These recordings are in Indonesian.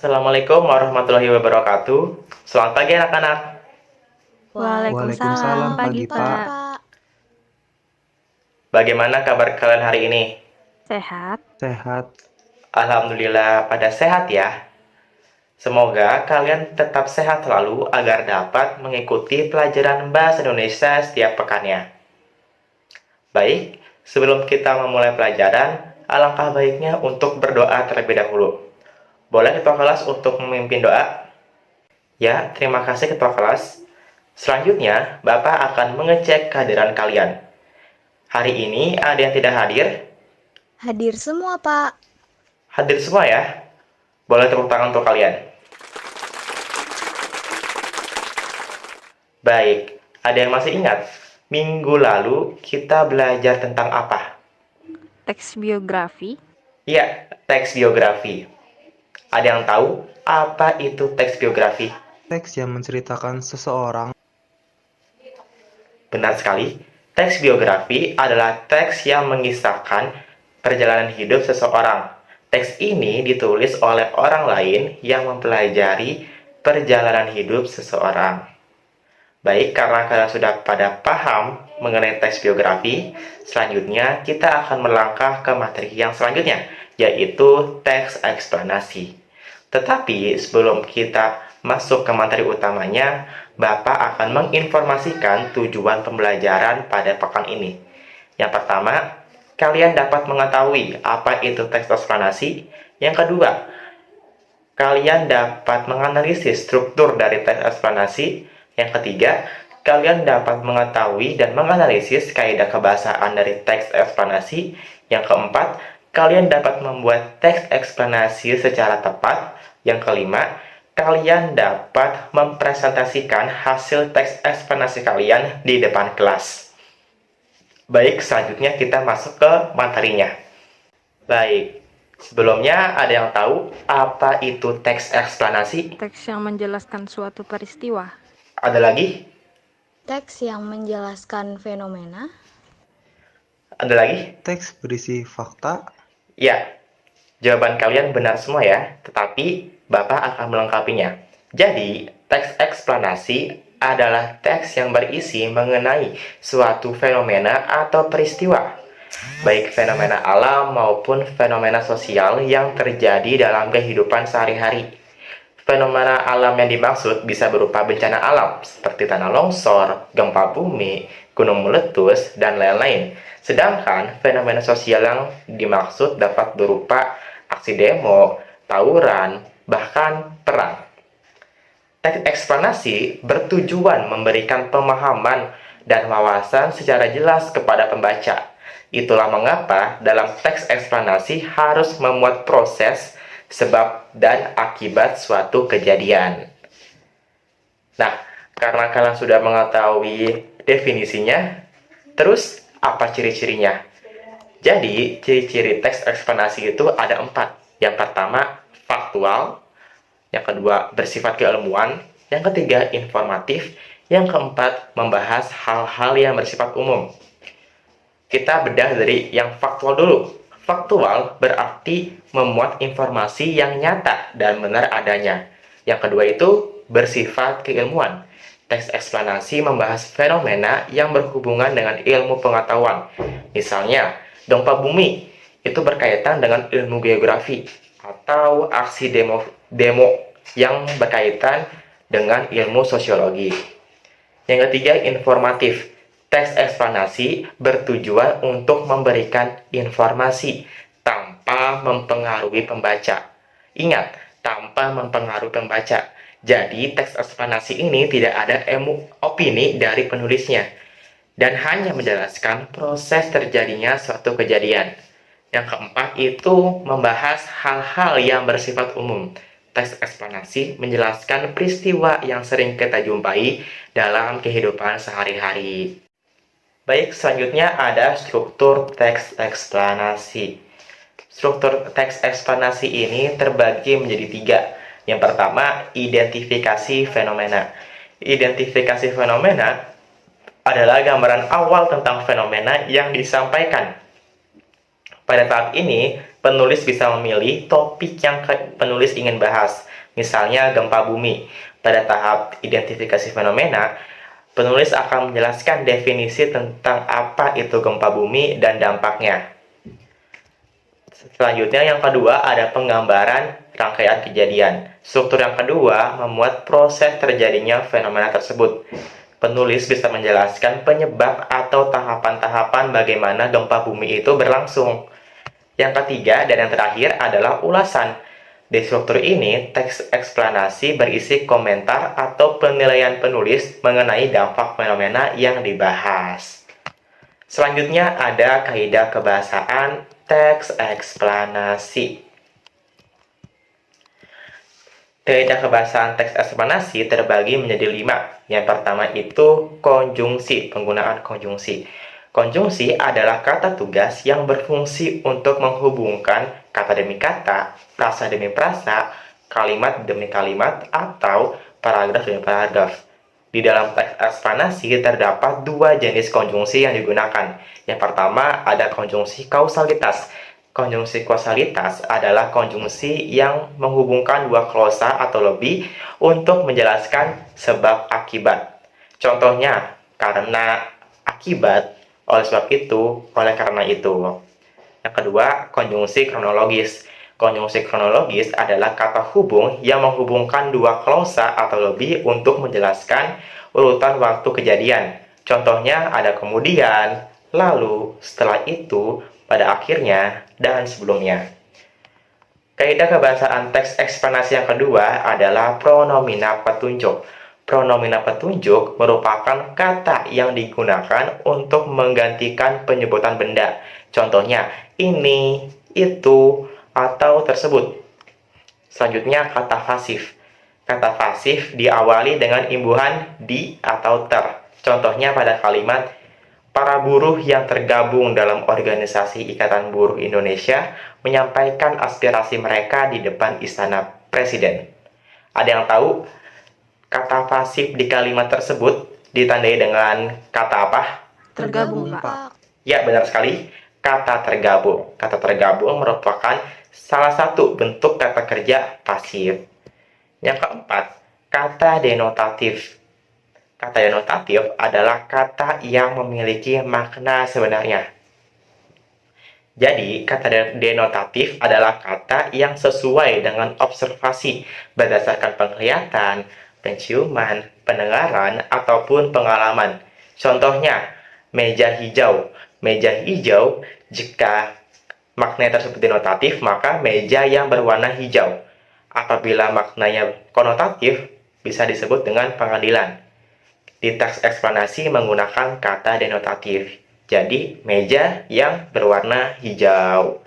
Assalamualaikum warahmatullahi wabarakatuh. Selamat pagi anak-anak. Waalaikumsalam Waalaikumsalam pagi, pagi, Pak. Pak. Bagaimana kabar kalian hari ini? Sehat? Sehat. Alhamdulillah pada sehat ya. Semoga kalian tetap sehat selalu agar dapat mengikuti pelajaran Bahasa Indonesia setiap pekannya. Baik, sebelum kita memulai pelajaran, alangkah baiknya untuk berdoa terlebih dahulu. Boleh ketua kelas untuk memimpin doa? Ya, terima kasih ketua kelas. Selanjutnya, Bapak akan mengecek kehadiran kalian. Hari ini ada yang tidak hadir? Hadir semua, Pak. Hadir semua ya? Boleh tepuk tangan untuk kalian. Baik, ada yang masih ingat? Minggu lalu kita belajar tentang apa? Teks biografi. Ya, teks biografi. Ada yang tahu apa itu teks biografi? Teks yang menceritakan seseorang. Benar sekali, teks biografi adalah teks yang mengisahkan perjalanan hidup seseorang. Teks ini ditulis oleh orang lain yang mempelajari perjalanan hidup seseorang. Baik, karena kalian sudah pada paham mengenai teks biografi, selanjutnya kita akan melangkah ke materi yang selanjutnya, yaitu teks eksplanasi. Tetapi sebelum kita masuk ke materi utamanya, Bapak akan menginformasikan tujuan pembelajaran pada pekan ini. Yang pertama, kalian dapat mengetahui apa itu teks eksplanasi. Yang kedua, kalian dapat menganalisis struktur dari teks eksplanasi. Yang ketiga, kalian dapat mengetahui dan menganalisis kaidah kebahasaan dari teks eksplanasi. Yang keempat, kalian dapat membuat teks eksplanasi secara tepat. Yang kelima, kalian dapat mempresentasikan hasil teks eksplanasi kalian di depan kelas. Baik, selanjutnya kita masuk ke materinya. Baik, sebelumnya ada yang tahu apa itu teks eksplanasi? Teks yang menjelaskan suatu peristiwa. Ada lagi? Teks yang menjelaskan fenomena. Ada lagi? Teks berisi fakta. Ya, jawaban kalian benar semua ya, tetapi Bapak akan melengkapinya. Jadi, teks eksplanasi adalah teks yang berisi mengenai suatu fenomena atau peristiwa, baik fenomena alam maupun fenomena sosial yang terjadi dalam kehidupan sehari-hari. Fenomena alam yang dimaksud bisa berupa bencana alam, seperti tanah longsor, gempa bumi, gunung meletus, dan lain-lain. Sedangkan fenomena sosial yang dimaksud dapat berupa aksi demo, tawuran, bahkan perang. Teks eksplanasi bertujuan memberikan pemahaman dan wawasan secara jelas kepada pembaca. Itulah mengapa dalam teks eksplanasi harus memuat proses, sebab, dan akibat suatu kejadian. Nah, karena kalian sudah mengetahui definisinya, terus apa ciri-cirinya? Jadi, ciri-ciri teks eksplanasi itu ada 4. Yang pertama, faktual. Yang kedua, bersifat keilmuan. Yang ketiga, informatif. Yang keempat, membahas hal-hal yang bersifat umum. Kita bedah dari yang faktual dulu. Faktual berarti memuat informasi yang nyata dan benar adanya. Yang kedua itu bersifat keilmuan. Teks eksplanasi membahas fenomena yang berhubungan dengan ilmu pengetahuan. Misalnya, gempa bumi itu berkaitan dengan ilmu geografi, atau aksi demo yang berkaitan dengan ilmu sosiologi. Yang ketiga, informatif. Teks eksplanasi bertujuan untuk memberikan informasi tanpa mempengaruhi pembaca. Ingat, tanpa mempengaruhi pembaca. Jadi, teks eksplanasi ini tidak ada opini dari penulisnya dan hanya menjelaskan proses terjadinya suatu kejadian. Yang keempat itu membahas hal-hal yang bersifat umum. Teks eksplanasi menjelaskan peristiwa yang sering kita jumpai dalam kehidupan sehari-hari. Baik, selanjutnya ada struktur teks eksplanasi. Struktur teks eksplanasi ini terbagi menjadi 3. Yang pertama, identifikasi fenomena. Identifikasi fenomena adalah gambaran awal tentang fenomena yang disampaikan. Pada tahap ini, penulis bisa memilih topik yang penulis ingin bahas. Misalnya gempa bumi. Pada tahap identifikasi fenomena, penulis akan menjelaskan definisi tentang apa itu gempa bumi dan dampaknya. Selanjutnya yang kedua ada penggambaran rangkaian kejadian. Struktur yang kedua memuat proses terjadinya fenomena tersebut. Penulis bisa menjelaskan penyebab atau tahapan-tahapan bagaimana gempa bumi itu berlangsung. Yang ketiga dan yang terakhir adalah ulasan. Di struktur ini, teks eksplanasi berisi komentar atau penilaian penulis mengenai dampak fenomena yang dibahas. Selanjutnya ada kaidah kebahasaan teks eksplanasi. Kaidah kebahasaan teks eksplanasi terbagi menjadi 5. Yang pertama itu konjungsi, penggunaan konjungsi. Konjungsi adalah kata tugas yang berfungsi untuk menghubungkan kata demi kata, frasa demi frasa, kalimat demi kalimat, atau paragraf demi paragraf. Di dalam teks eksplanasi terdapat 2 jenis konjungsi yang digunakan. Yang pertama ada konjungsi kausalitas. Konjungsi kausalitas adalah konjungsi yang menghubungkan 2 klausa atau lebih untuk menjelaskan sebab akibat. Contohnya, karena akibat, oleh sebab itu, oleh karena itu. Yang kedua, konjungsi kronologis. Konjungsi kronologis adalah kata hubung yang menghubungkan 2 klausa atau lebih untuk menjelaskan urutan waktu kejadian. Contohnya ada kemudian, lalu, setelah itu, pada akhirnya, dan sebelumnya. Kaidah kebahasaan teks eksplanasi yang kedua adalah pronomina petunjuk. Pronomina petunjuk merupakan kata yang digunakan untuk menggantikan penyebutan benda. Contohnya, ini, itu, atau tersebut. Selanjutnya, kata pasif. Kata pasif diawali dengan imbuhan di atau ter. Contohnya pada kalimat, para buruh yang tergabung dalam organisasi Ikatan Buruh Indonesia menyampaikan aspirasi mereka di depan Istana Presiden. Ada yang tahu kata pasif di kalimat tersebut ditandai dengan kata apa? Tergabung, Pak. Ya, benar sekali. Kata tergabung. Kata tergabung merupakan salah satu bentuk kata kerja pasif. Yang keempat, kata denotatif. Kata denotatif adalah kata yang memiliki makna sebenarnya. Jadi, kata denotatif adalah kata yang sesuai dengan observasi berdasarkan penglihatan, penciuman, pendengaran, ataupun pengalaman. Contohnya, meja hijau. Meja hijau, jika maknanya tersebut denotatif, maka meja yang berwarna hijau. Apabila maknanya konotatif, bisa disebut dengan pengadilan. Di teks eksplanasi menggunakan kata denotatif. Jadi, meja yang berwarna hijau.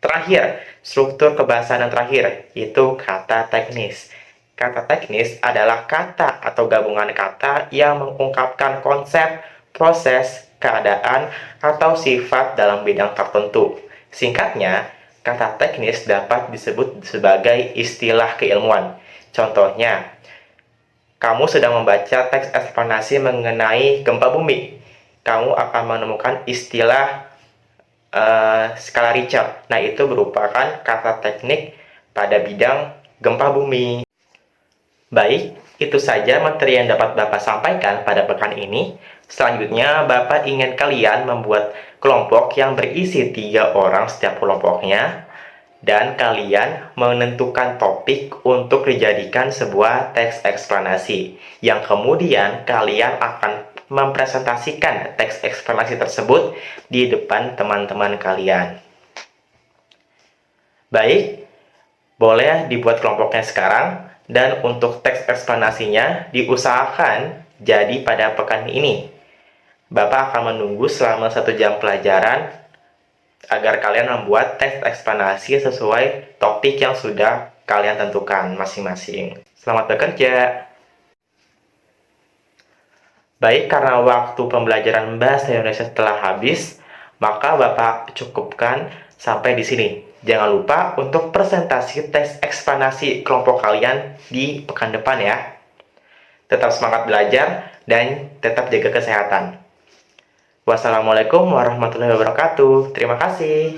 Terakhir, struktur kebahasaan yang terakhir, itu kata teknis. Kata teknis adalah kata atau gabungan kata yang mengungkapkan konsep, proses, keadaan, atau sifat dalam bidang tertentu. Singkatnya, kata teknis dapat disebut sebagai istilah keilmuan. Contohnya, kamu sedang membaca teks eksplanasi mengenai gempa bumi. Kamu akan menemukan istilah skala Richter. Nah, itu merupakan kata teknik pada bidang gempa bumi. Baik, itu saja materi yang dapat Bapak sampaikan pada pekan ini. Selanjutnya, Bapak ingin kalian membuat kelompok yang berisi 3 orang setiap kelompoknya. Dan kalian menentukan topik untuk dijadikan sebuah teks eksplanasi, yang kemudian kalian akan mempresentasikan teks eksplanasi tersebut di depan teman-teman kalian. Baik, boleh dibuat kelompoknya sekarang, dan untuk teks eksplanasinya diusahakan jadi pada pekan ini. Bapak akan menunggu selama 1 jam pelajaran agar kalian membuat teks eksplanasi sesuai topik yang sudah kalian tentukan masing-masing. Selamat bekerja! Baik, karena waktu pembelajaran Bahasa Indonesia telah habis, maka Bapak cukupkan sampai di sini. Jangan lupa untuk presentasi teks eksplanasi kelompok kalian di pekan depan ya. Tetap semangat belajar dan tetap jaga kesehatan. Wassalamualaikum warahmatullahi wabarakatuh. Terima kasih.